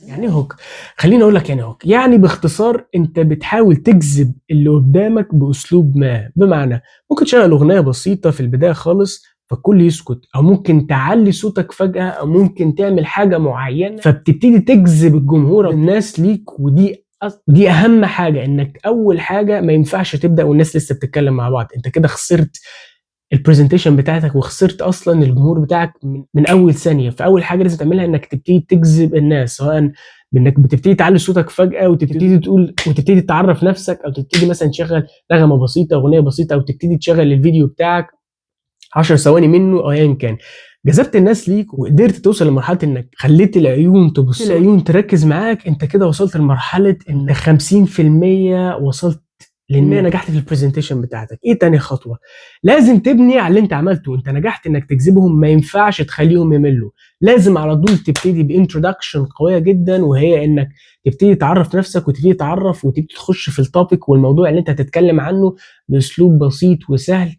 يعني هوك، خليني اقول لك يعني هوك، يعني باختصار انت بتحاول تجذب اللي قدامك باسلوب ما. بمعنى ممكن تشغل اغنيه بسيطه في البدايه خالص فالكل يسكت، او ممكن تعلي صوتك فجاه، او ممكن تعمل حاجه معينه فبتبتدي تجذب الجمهور الناس ليك. ودي اهم حاجه، انك اول حاجه ما ينفعش تبدا والناس لسه بتتكلم مع بعض. انت كده خسرت البرزنتيشن بتاعتك وخسرت اصلا الجمهور بتاعك من اول ثانيه. فاول حاجه لازم تعملها انك تبتدي تجذب الناس، سواء بانك بتبتدي تعلي صوتك فجاه وتبتدي تقول وتبتدي تعرف نفسك، او تبتدي مثلا تشغل نغمه بسيطه، اغنيه بسيطه، او تبتدي تشغل الفيديو بتاعك 10 ثواني منه او ايا كان. جذبت الناس ليك وقدرت توصل لمرحله انك خليت العيون تبص، العيون تركز معاك. انت كده وصلت لمرحله ان 50% وصلت، لان نجحت في البرزنتيشن بتاعتك. ايه تاني خطوه؟ لازم تبني على اللي انت عملته. انت نجحت انك تجذبهم، ما ينفعش تخليهم يملوا. لازم على طول تبتدي بانترودكشن قويه جدا، وهي انك تبتدي تعرف نفسك وتبتدي تعرف وتبتدي تخش في التوبيك والموضوع اللي انت هتتكلم عنه باسلوب بسيط وسهل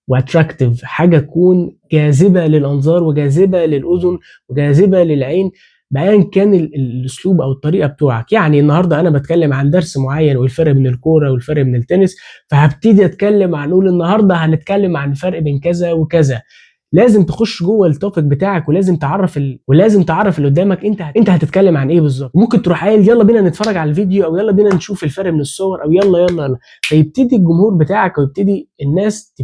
واتراكتيف، حاجه تكون جاذبه للانظار وجاذبه للاذن وجاذبه للعين، بايا كان الاسلوب او الطريقه بتوعك. يعني النهارده انا بتكلم عن درس معين والفرق بين الكوره والفرق بين التنس، فهبتدي اتكلم عن، نقول النهارده هنتكلم عن الفرق بين كذا وكذا. لازم تخش جوه التوبيك بتاعك، ولازم تعرف ولازم تعرف اللي قدامك انت هتتكلم عن ايه بالظبط. ممكن تروح قايل يلا بينا نتفرج على الفيديو، او يلا بينا نشوف الفرق من الصور، او يلا يلا يلا. فيبتدي الجمهور بتاعك او يبتدي الناس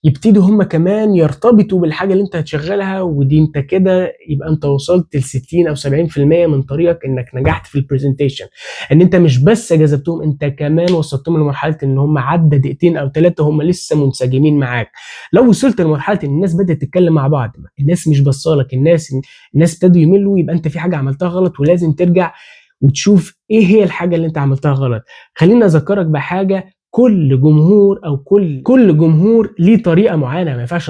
يبتدوا هم كمان يرتبطوا بالحاجه اللي انت هتشغلها. ودي انت كده يبقى انت وصلت ل 60 او 70% من طريقك انك نجحت في البرزنتيشن. ان انت مش بس جذبتهم، انت كمان وصلتهم لمرحله ان هم عدى دقيقتين او ثلاثه هم لسه منسجمين معاك. لو وصلت لمرحله ان الناس بدات تتكلم مع بعض، الناس مش بصالك، الناس ابتدوا يملوا، يبقى انت في حاجه عملتها غلط ولازم ترجع وتشوف ايه هي الحاجه اللي انت عملتها غلط. خليني اذكرك بحاجه، كل جمهور او كل جمهور ليه طريقه معينه. ما ينفعش